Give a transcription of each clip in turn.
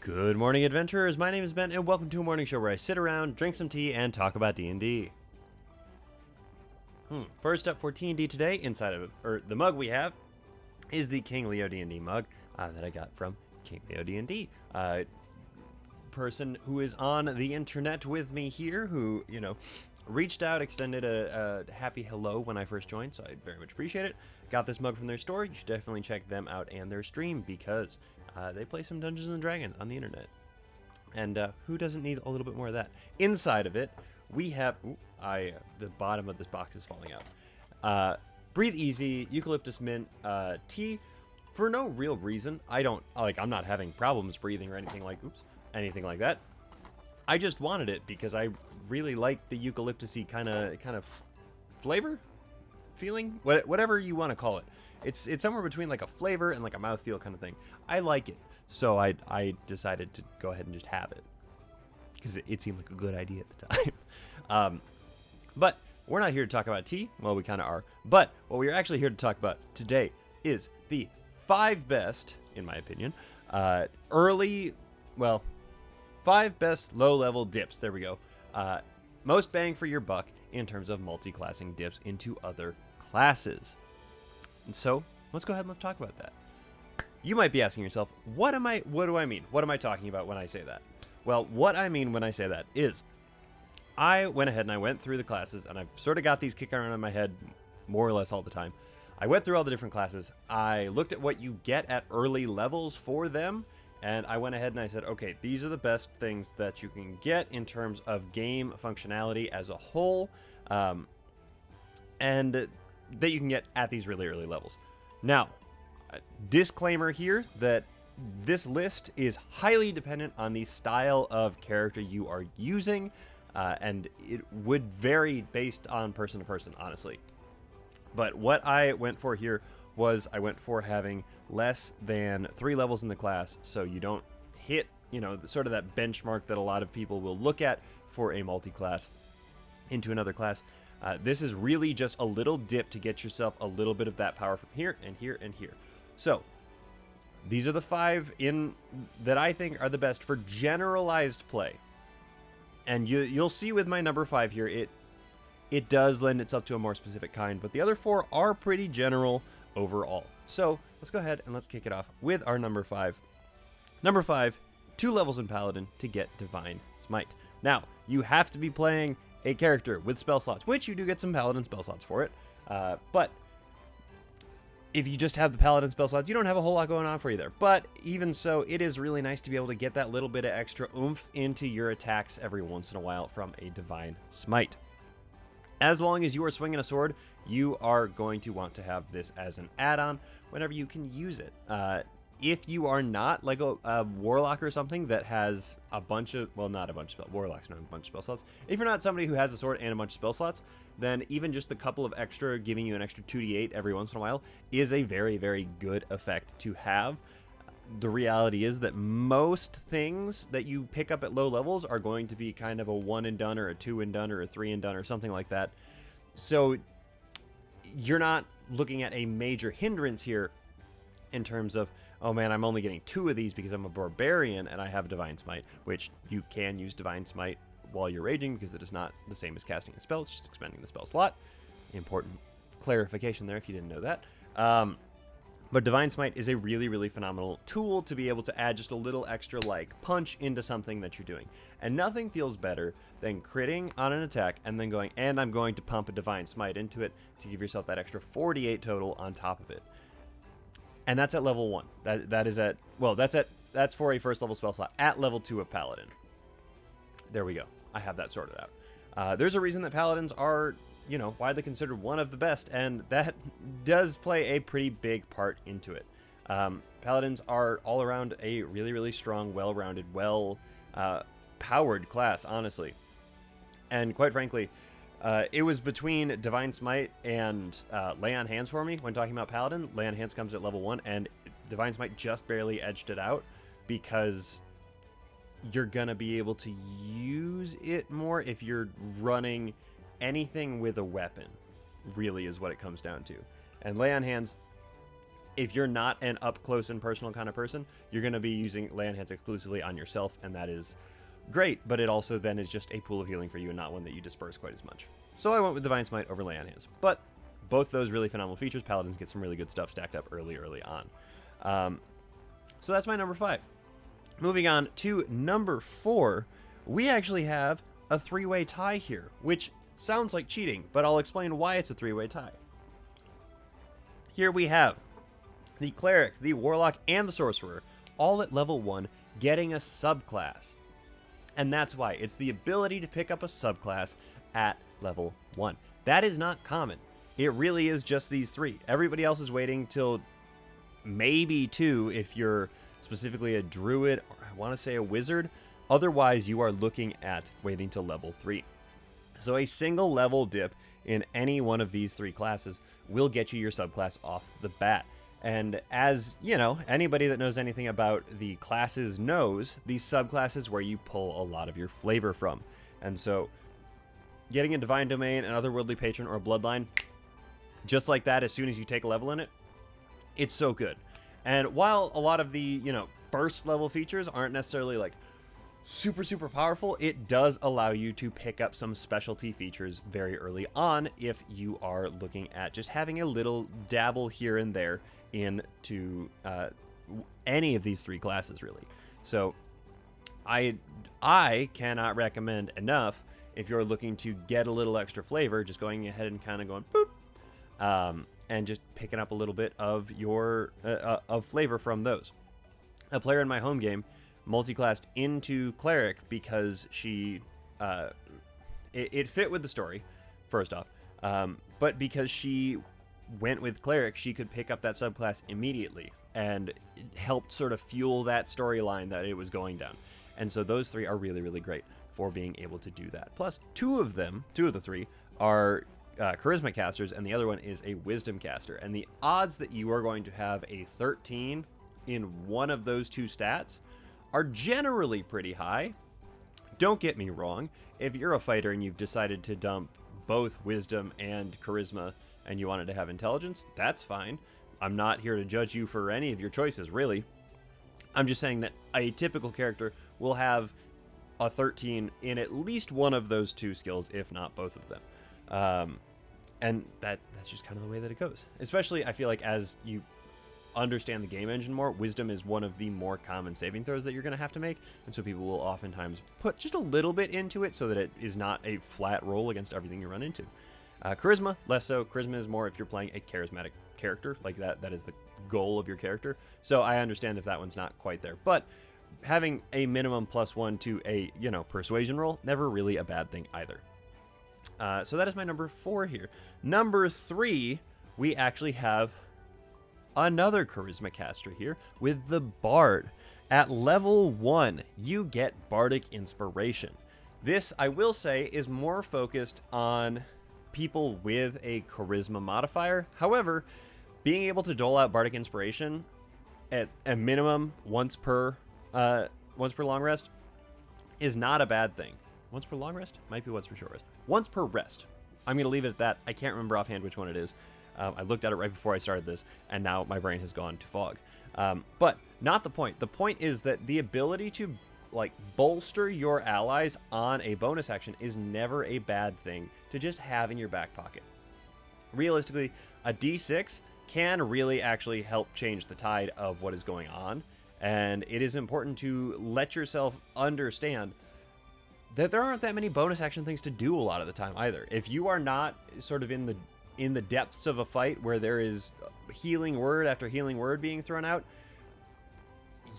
Good morning, adventurers. My name is Ben, and welcome to a morning show where I sit around, drink some tea, and talk about D&D. First up for T&D today, inside of the mug we have is the King Leo D&D mug that I got from King Leo D&D. Person who is on the internet with me here, who reached out, extended a happy hello when I first joined, so I very much appreciate it. Got this mug from their store. You should definitely check them out and their stream because they play some Dungeons and Dragons on the internet. And who doesn't need a little bit more of that? Inside of it, we have... the bottom of this box is falling out. Breathe Easy, Eucalyptus Mint, tea, for no real reason. I'm not having problems breathing or anything like that. I just wanted it because I really like the eucalyptus-y kind of flavor? Feeling? Whatever you want to call it. It's somewhere between like a flavor and like a mouthfeel kind of thing. I like it. So I decided to go ahead and just have it. Because it seemed like a good idea at the time. But we're not here to talk about tea. Well, we kind of are. But what we're actually here to talk about today is the 5 best, in my opinion, 5 best low-level dips. There we go. Most bang for your buck in terms of multi-classing dips into other classes. And so, let's go ahead and let's talk about that. You might be asking yourself, what do I mean? What am I talking about when I say that? Well, what I mean when I say that is, I went ahead and I went through the classes, and I've sort of got these kicking around in my head more or less all the time. I went through all the different classes. I looked at what you get at early levels for them, and I went ahead and I said, okay, these are the best things that you can get in terms of game functionality as a whole, and that you can get at these really early levels. Now, disclaimer here that this list is highly dependent on the style of character you are using, and it would vary based on person to person, honestly. But what I went for here was I went for having less than 3 levels in the class, so you don't hit, sort of that benchmark that a lot of people will look at for a multi-class into another class. This is really just a little dip to get yourself a little bit of that power from here and here and here. So these are the 5 that I think are the best for generalized play. And you'll see with my number 5 here, it does lend itself to a more specific kind, but the other 4 are pretty general overall. So let's go ahead and let's kick it off with our number 5. Number 5, 2 levels in Paladin to get Divine Smite. Now, you have to be playing a character with spell slots, which you do get some Paladin spell slots for it. But if you just have the Paladin spell slots, you don't have a whole lot going on for you there. But even so, it is really nice to be able to get that little bit of extra oomph into your attacks every once in a while from a Divine Smite. As long as you are swinging a sword, you are going to want to have this as an add-on whenever you can use it. If you are not like a warlock or something that has a bunch of, well, not a bunch of warlocks don't have a bunch of spell slots. If you're not somebody who has a sword and a bunch of spell slots, then even just the couple of extra, giving you an extra 2d8 every once in a while is a very, very good effect to have. The reality is that most things that you pick up at low levels are going to be kind of a 1 and done or a 2 and done or a 3 and done or something like that. So you're not looking at a major hindrance here in terms of, oh man, I'm only getting 2 of these because I'm a barbarian and I have Divine Smite, which you can use Divine Smite while you're raging because it is not the same as casting a spell. It's just expending the spell slot. Important clarification there if you didn't know that. But Divine Smite is a really, really phenomenal tool to be able to add just a little extra punch into something that you're doing. And nothing feels better than critting on an attack and then going, and I'm going to pump a Divine Smite into it to give yourself that extra 48 total on top of it. And that's at level 1. That's for a first level spell slot at level 2 of Paladin. There we go. I have that sorted out. There's a reason that Paladins are, widely considered one of the best, and that does play a pretty big part into it. Paladins are all around a really, really strong, well-rounded, powered class, honestly. And quite frankly, it was between Divine Smite and Lay on Hands for me when talking about Paladin. Lay on Hands comes at level 1, and Divine Smite just barely edged it out because you're going to be able to use it more if you're running anything with a weapon, really is what it comes down to. And Lay on Hands if you're not an up close and personal kind of person, you're going to be using lay on hands exclusively on yourself, and that is great, but it also then is just a pool of healing for you and not one that you disperse quite as much. So I went with Divine Smite over lay on hands, but both those really phenomenal features. Paladins get some really good stuff stacked up early on. So that's my number 5. Moving on to number 4, we actually have a 3-way tie here, which sounds like cheating, but I'll explain why it's a 3-way tie. Here we have the Cleric, the Warlock, and the Sorcerer, all at level 1, getting a subclass. And that's why. It's the ability to pick up a subclass at level 1. That is not common. It really is just these 3. Everybody else is waiting till maybe 2 if you're specifically a druid, or I want to say a wizard. Otherwise, you are looking at waiting till level 3. So a single level dip in any one of these 3 classes will get you your subclass off the bat. And as, you know, anybody that knows anything about the classes knows, these subclasses where you pull a lot of your flavor from. And so getting a Divine Domain, an Otherworldly Patron, or a Bloodline, just like that, as soon as you take a level in it, it's so good. And while a lot of the, you know, first level features aren't necessarily like super powerful, it does allow you to pick up some specialty features very early on if you are looking at just having a little dabble here and there into any of these 3 classes, really. So I cannot recommend enough, if you're looking to get a little extra flavor, just going ahead and kind of going boop, and just picking up a little bit of your of flavor from those. A player in my home game multiclassed into Cleric because she it fit with the story, first off, but because she went with Cleric, she could pick up that subclass immediately, and it helped sort of fuel that storyline that it was going down. And so those 3 are really great for being able to do that. Plus, 2 of the 3 are charisma casters, and the other one is a wisdom caster. And the odds that you are going to have a 13 in one of those 2 stats are generally pretty high. Don't get me wrong. If you're a fighter and you've decided to dump both wisdom and charisma and you wanted to have intelligence, that's fine. I'm not here to judge you for any of your choices, really. I'm just saying that a typical character will have a 13 in at least one of those 2 skills, if not both of them. And that's just kind of the way that it goes. Especially, I feel like, as you understand the game engine more, wisdom is one of the more common saving throws that you're going to have to make, and so people will oftentimes put just a little bit into it so that it is not a flat roll against everything you run into. Charisma, less so. Charisma is more if you're playing a charismatic character, like that is the goal of your character. So I understand if that one's not quite there, but having a minimum +1 to a, you know, persuasion roll, never really a bad thing either. So that is my number 4 here. Number 3, we actually have another charisma caster here with the Bard. At level 1, you get Bardic Inspiration. This, I will say, is more focused on people with a charisma modifier. However, being able to dole out Bardic Inspiration at a minimum once per long rest is not a bad thing. Once per long rest? Might be once per short rest. Once per rest. I'm going to leave it at that. I can't remember offhand which one it is. I looked at it right before I started this, and now my brain has gone to fog. But not the point. The point is that the ability to like bolster your allies on a bonus action is never a bad thing to just have in your back pocket. Realistically, a D6 can really actually help change the tide of what is going on, and it is important to let yourself understand that there aren't that many bonus action things to do a lot of the time either. If you are not sort of in the depths of a fight where there is healing word after healing word being thrown out,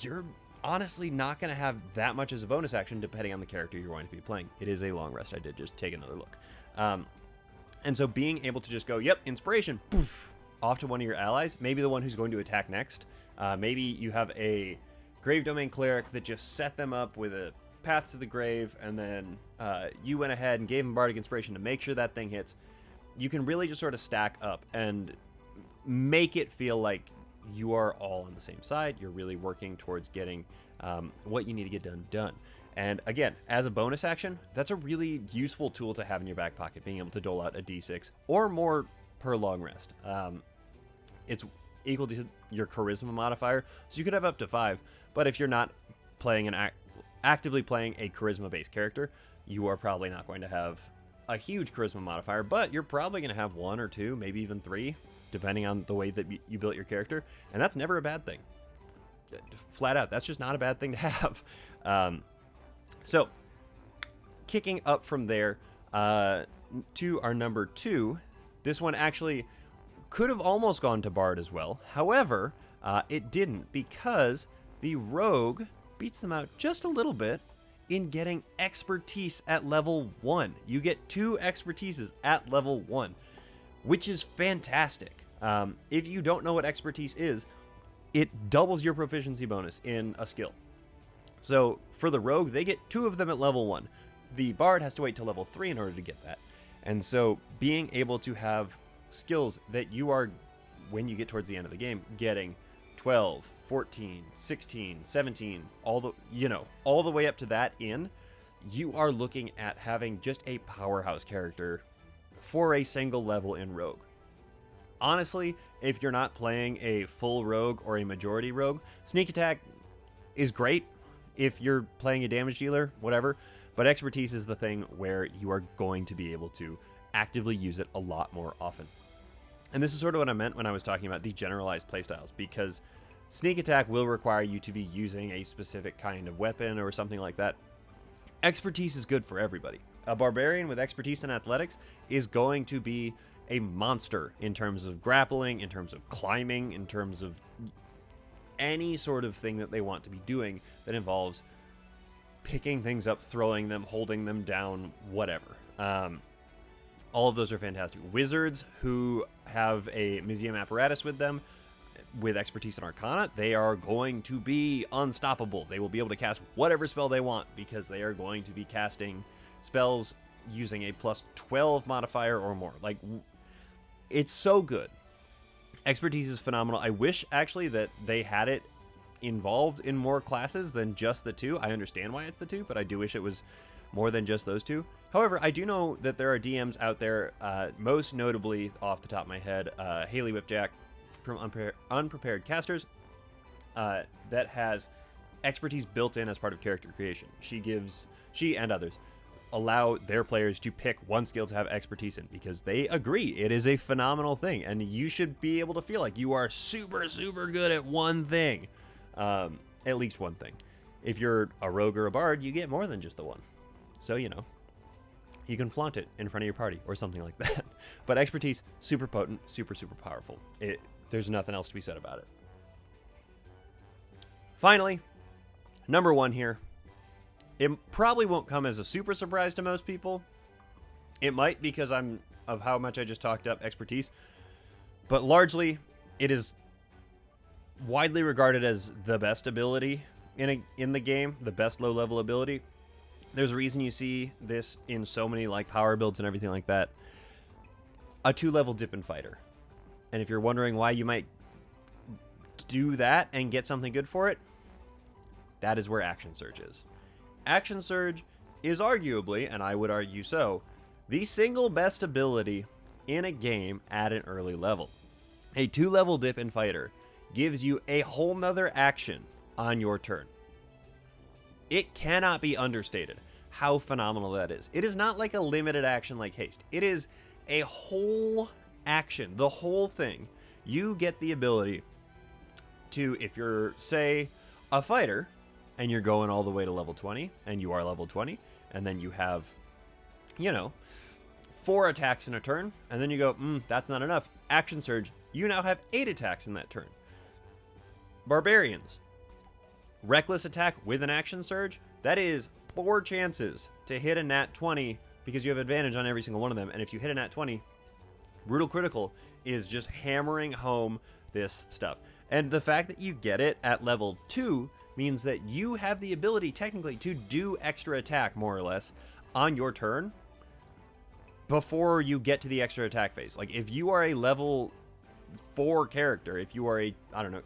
you're honestly not going to have that much as a bonus action depending on the character you're going to be playing. It is a long rest. I did just take another look. And so being able to just go, yep, inspiration, poof, off to one of your allies, maybe the one who's going to attack next. Maybe you have a Grave Domain Cleric that just set them up with a path to the grave, and then you went ahead and gave them Bardic Inspiration to make sure that thing hits. You can really just sort of stack up and make it feel like you are all on the same side. You're really working towards getting what you need to get done. And again, as a bonus action, that's a really useful tool to have in your back pocket, being able to dole out a D6 or more per long rest. equal to your charisma modifier, so you could have up to 5. But if you're not playing actively playing a charisma-based character, you are probably not going to have a huge charisma modifier, but you're probably going to have 1 or 2, maybe even 3, depending on the way that you built your character, and that's never a bad thing. Flat out, that's just not a bad thing to have. So, kicking up from there to our number 2, this one actually could have almost gone to Bard as well. However, it didn't, because the Rogue beats them out just a little bit in getting expertise at level 1. You get 2 expertises at level 1, which is fantastic. If you don't know what expertise is, it doubles your proficiency bonus in a skill. So for the Rogue, they get 2 of them at level 1. The Bard has to wait till level 3 in order to get that. And so being able to have skills that you are, when you get towards the end of the game, getting 12, 14, 16, 17, all the way up to that you are looking at having just a powerhouse character for a single level in Rogue. Honestly, if you're not playing a full Rogue or a majority Rogue, Sneak Attack is great if you're playing a damage dealer, whatever, but expertise is the thing where you are going to be able to actively use it a lot more often. And this is sort of what I meant when I was talking about the generalized playstyles, because Sneak Attack will require you to be using a specific kind of weapon or something like that. Expertise is good for everybody. A Barbarian with expertise in athletics is going to be a monster in terms of grappling, in terms of climbing, in terms of any sort of thing that they want to be doing that involves picking things up, throwing them, holding them down, whatever. All of those are fantastic. Wizards who have a museum apparatus with them, with expertise in Arcana, they are going to be unstoppable. They will be able to cast whatever spell they want because they are going to be casting spells using a plus 12 modifier or more. Like, it's so good. Expertise is phenomenal. I wish, actually, that they had it involved in more classes than just the 2. I understand why it's the 2, but I do wish it was more than just those 2. However, I do know that there are DMs out there, most notably, off the top of my head, Haley Whipjack from Unprepared Casters, that has expertise built in as part of character creation. She and others allow their players to pick one skill to have expertise in because they agree it is a phenomenal thing, and you should be able to feel like you are super, super good at one thing. At least one thing. If you're a rogue or a bard, you get more than just the one. So, you can flaunt it in front of your party or something like that. But expertise, super potent, super, super powerful. There's nothing else to be said about it. Finally, number 1 here. It probably won't come as a super surprise to most people. It might, because of how much I just talked up expertise. But largely, it is widely regarded as the best ability in the game, the best low-level ability. There's a reason you see this in so many power builds and everything like that. A 2-level Dippin' Fighter. And if you're wondering why you might do that and get something good for it, that is where Action Surge is. Action Surge is arguably, and I would argue so, the single best ability in a game at an early level. A 2-level Dippin' Fighter gives you a whole nother action on your turn. It cannot be understated how phenomenal that is. It is not like a limited action like Haste. It is a whole action, the whole thing. You get the ability to, if you're, say, a fighter, and you're going all the way to level 20, and you are level 20, and then you have, 4 attacks in a turn, and then you go, that's not enough. Action Surge, you now have 8 attacks in that turn. Barbarians, Reckless Attack with an Action Surge, that is 4 chances to hit a nat 20 because you have advantage on every single one of them, and if you hit a nat 20, Brutal Critical is just hammering home this stuff. And the fact that you get it at level 2 means that you have the ability, technically, to do extra attack, more or less, on your turn before you get to the extra attack phase. Like, if you are a level 4 character, if you are a,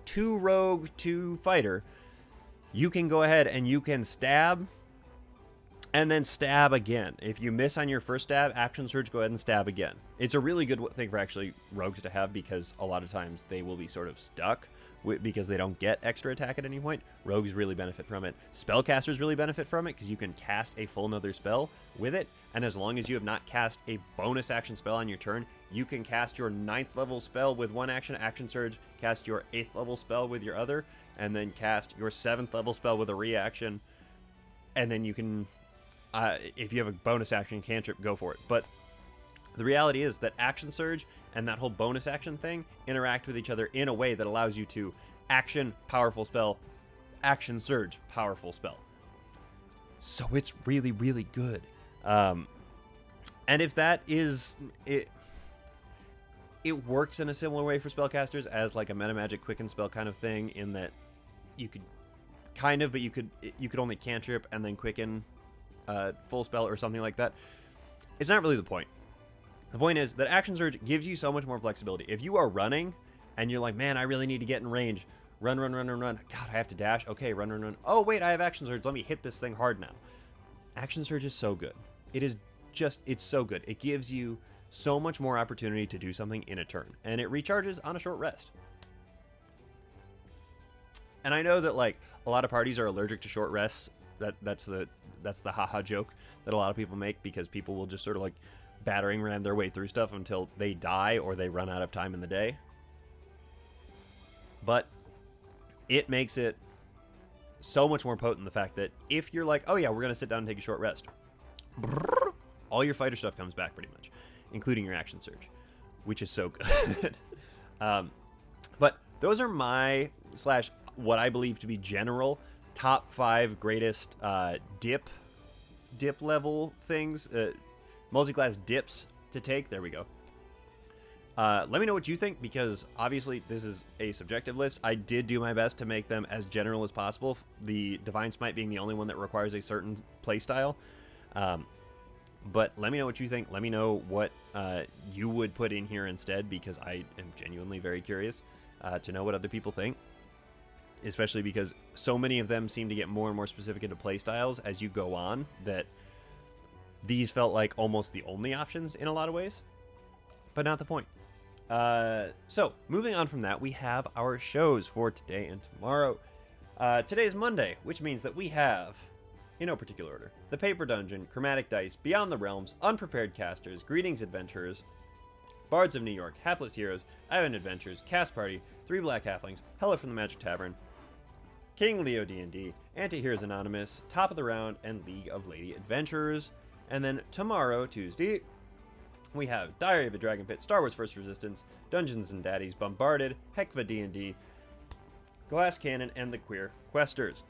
2 rogue, 2 fighter, you can go ahead and you can stab and then stab again. If you miss on your first stab, action surge, go ahead and stab again. It's a really good thing for actually rogues to have, because a lot of times they will be sort of stuck because they don't get extra attack at any point. Rogues really benefit from it. Spellcasters really benefit from it, because you can cast a full another spell with it, and as long as you have not cast a bonus action spell on your turn, you can cast your 9th level spell with one action surge, cast your 8th level spell with your other, and then cast your 7th level spell with a reaction, and then you can, if you have a bonus action cantrip, go for it. But the reality is that action surge and that whole bonus action thing interact with each other in a way that allows you to action, powerful spell, action surge, powerful spell. So it's really, really good. And if that is it, it works in a similar way for spellcasters as like a meta magic quicken spell kind of thing, in that you could kind of, but you could only cantrip and then quicken full spell or something like that. It's not really the point. The point is that action surge gives you so much more flexibility. If you are running and you're like, man, I really need to get in range, run. God, I have to dash. Okay, run. Oh wait, I have action surge. Let me hit this thing hard now. Action surge is so good. It's so good. It gives you so much more opportunity to do something in a turn, and it recharges on a short rest. And I know that like a lot of parties are allergic to short rests. That's the haha joke that a lot of people make, because people will just sort of like battering ram their way through stuff until they die or they run out of time in the day. But it makes it so much more potent, the fact that if you're like, oh yeah, we're going to sit down and take a short rest, all your fighter stuff comes back pretty much, including your action surge, which is so good. But those are my / what I believe to be general top 5 greatest dip level things, multi-class dips to take. There we go. Let me know what you think, because obviously this is a subjective list. I did do my best to make them as general as possible, the Divine Smite being the only one that requires a certain playstyle. But let me know what you think. Let me know what you would put in here instead, because I am genuinely very curious to know what other people think, especially because so many of them seem to get more and more specific into playstyles as you go on, that these felt like almost the only options in a lot of ways, but not the point. So moving on from that, we have our shows for today and tomorrow. Today is Monday, which means that we have, in no particular order, The Paper Dungeon, Chromatic Dice, Beyond the Realms, Unprepared Casters, Greetings Adventurers, Bards of New York, Hapless Heroes, Ivan Adventures, Cast Party, Three Black Halflings, Hello from the Magic Tavern, King Leo D&D, Anti-Heroes Anonymous, Top of the Round, and League of Lady Adventurers. And then tomorrow, Tuesday, we have Diary of a Dragon Pit, Star Wars First Resistance, Dungeons and Daddies, Bombarded, Hekva D&D, Glass Cannon, and The Queer Questers.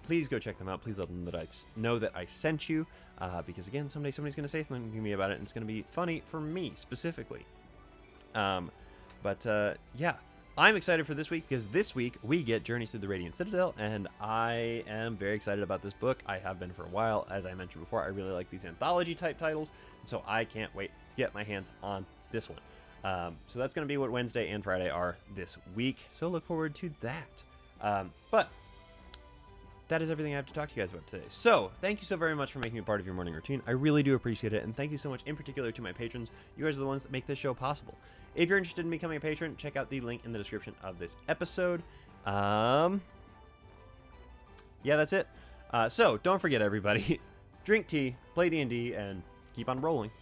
Please go check them out. Please let them know that I sent you, because again, someday somebody's going to say something to me about it, and it's going to be funny for me specifically. Yeah, I'm excited for this week, because this week we get Journeys Through the Radiant Citadel, and I am very excited about this book. I have been for a while. As I mentioned before, I really like these anthology type titles, and so I can't wait to get my hands on this one. So that's going to be what Wednesday and Friday are this week, so look forward to that. But that is everything I have to talk to you guys about today. So thank you so very much for making me part of your morning routine. I really do appreciate it, and thank you so much in particular to my patrons. You guys are the ones that make this show possible. If you're interested in becoming a patron, check out the link in the description of this episode. Yeah, that's it. So don't forget, everybody, drink tea, play D&D, and keep on rolling.